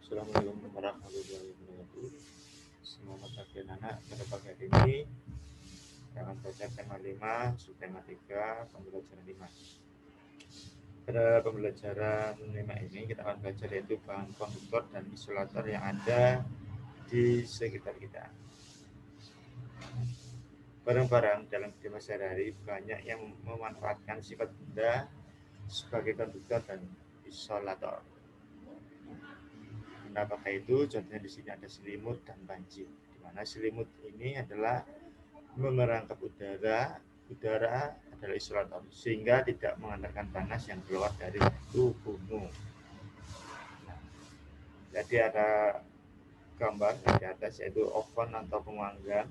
Assalamualaikum warahmatullahi wabarakatuh. Semangat pagi anak. Pada pagi hari ini kita akan baca tema 5, subtema 3, pembelajaran 5. Pada pembelajaran 5 ini kita akan belajar yaitu bahan konduktor dan isolator yang ada di sekitar kita. Barang-barang dalam kehidupan sehari-hari banyak yang memanfaatkan sifat benda sebagai konduktor dan isolator. Apakah itu? Contohnya di sini ada selimut dan banjir. Di mana selimut ini adalah memerangkap udara adalah isolator sehingga tidak mengantarkan panas yang keluar dari tubuhmu. Jadi ada gambar di atas yaitu oven atau pemanggang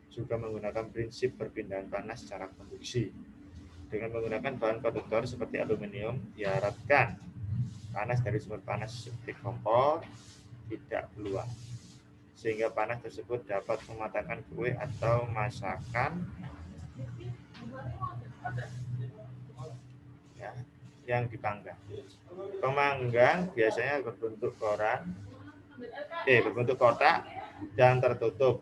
juga menggunakan prinsip perpindahan panas secara konduksi. Dengan menggunakan bahan konduktor seperti aluminium diharapkan panas dari sumber panas seperti kompor tidak keluar, sehingga panas tersebut dapat mematangkan kue atau masakan ya, yang dipanggang. Pemanggang biasanya berbentuk kotak dan tertutup.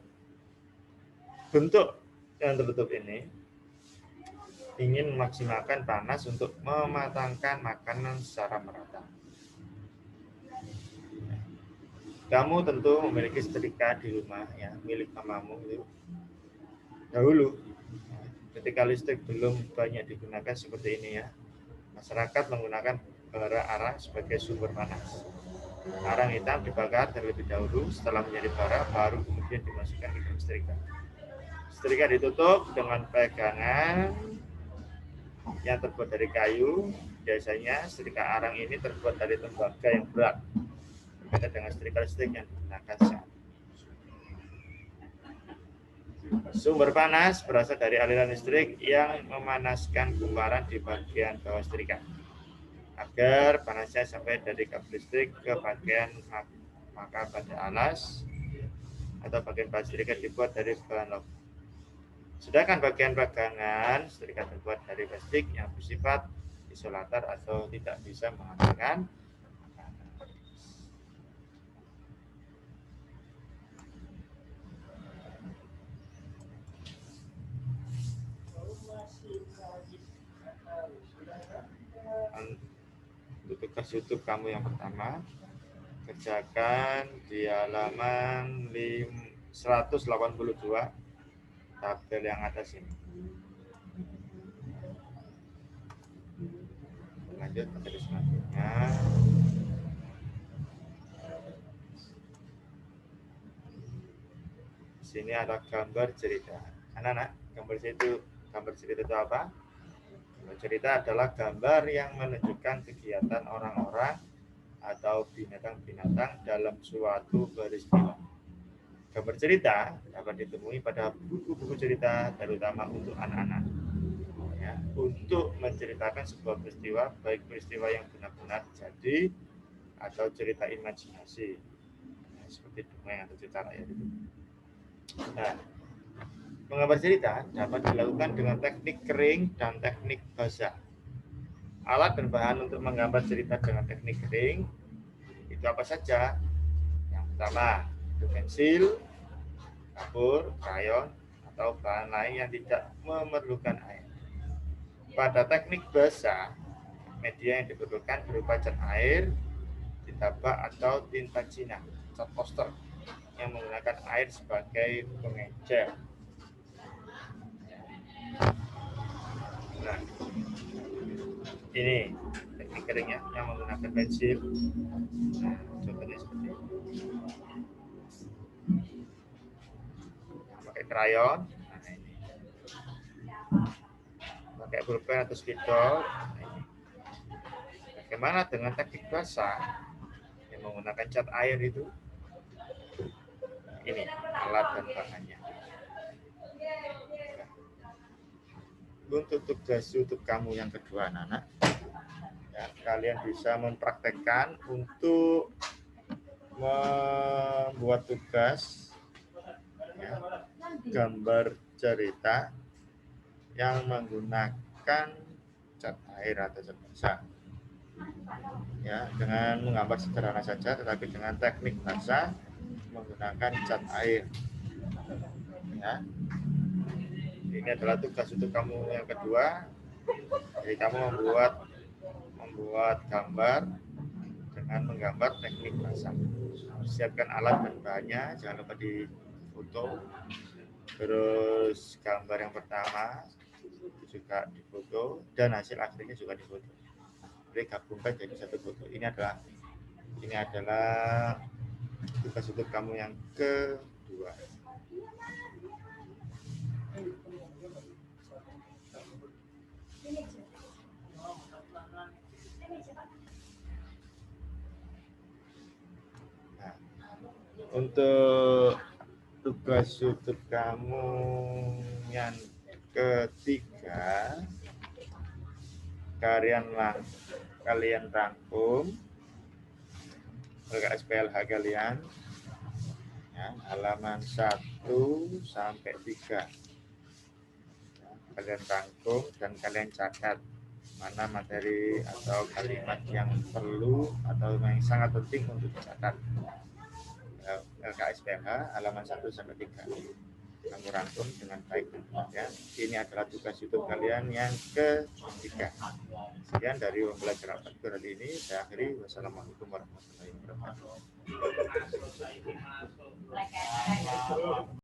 Bentuk yang tertutup ini ingin memaksimalkan panas untuk mematangkan makanan secara merata. Kamu tentu memiliki setrika di rumah ya, milik mamamu itu. Dahulu ketika listrik belum banyak digunakan seperti ini ya, masyarakat menggunakan bara arang sebagai sumber panas. Arang hitam dibakar terlebih dahulu, setelah menjadi bara baru kemudian dimasukkan ke dalam setrika. Setrika ditutup dengan pegangan yang terbuat dari kayu. Biasanya setrika arang ini terbuat dari tembaga yang berat, berbeda dengan setrika listrik yang digunakan saat. Sumber panas berasal dari aliran listrik yang memanaskan kumparan di bagian bawah setrika agar panasnya sampai dari kabel listrik ke bagian maka pada alas atau bagian bawah setrika dibuat dari bahan logam. Sedangkan bagian pegangan setrika terbuat dari plastik yang bersifat isolator atau tidak bisa menghantarkan. Untuk tugas YouTube kamu yang pertama, kerjakan di halaman 182 tabel yang atas ini. Lanjut materi selanjutnya. Di sini ada gambar cerita. Anak-anak, gambar cerita itu apa? Gambar cerita adalah gambar yang menunjukkan kegiatan orang-orang atau binatang-binatang dalam suatu peristiwa. Gambar cerita dapat ditemui pada buku-buku cerita, terutama untuk anak-anak. Ya, untuk menceritakan sebuah peristiwa, baik peristiwa yang benar-benar terjadi atau cerita imajinasi, ya, seperti dongeng atau cerita rakyat itu. Nah, menggambar cerita dapat dilakukan dengan teknik kering dan teknik basah. Alat dan bahan untuk menggambar cerita dengan teknik kering itu apa saja? Yang pertama, itu pensil, kapur, krayon, atau bahan lain yang tidak memerlukan air. Pada teknik basah, media yang diperlukan berupa cat air, tinta bak atau tinta Cina, cat poster yang menggunakan air sebagai pengecer. Nah, ini teknik keringnya yang menggunakan pensil. Nah, contohnya seperti ini. Pakai krayon, nah ini. Pakai pulpen atau spidol, nah ini. Bagaimana dengan teknik basah yang menggunakan cat air itu? Ini alat dan bahannya. Untuk tugas YouTube kamu yang kedua, anak-anak, ya, kalian bisa mempraktekkan untuk membuat tugas ya, gambar cerita yang menggunakan cat air atau cat basah. Ya, dengan menggambar sederhana saja, tetapi dengan teknik bahasa menggunakan cat air. Ya, ini adalah tugas untuk kamu yang kedua. Jadi kamu membuat gambar dengan menggambar teknik bahasa. Siapkan alat dan bahannya, jangan lupa difoto. Terus gambar yang pertama itu juga difoto dan hasil akhirnya juga difoto. Jadi gabungkan jadi satu foto. Ini adalah tugas untuk kamu yang kedua. Nah, untuk tugas YouTube kamu yang ketiga, kalian rangkum LKSPLH kalian ya, halaman 1 sampai 3. Kalian rangkum dan kalian catat mana materi atau kalimat yang perlu atau yang sangat penting untuk dicatat. LKSPLH halaman 1 sampai 3. Kamu rangkum dengan baik ya. Ini adalah tugas YouTube kalian yang ketiga. Sekian dari pembelajaran hari ini. Saya akhiri. Wassalamualaikum warahmatullahi wabarakatuh.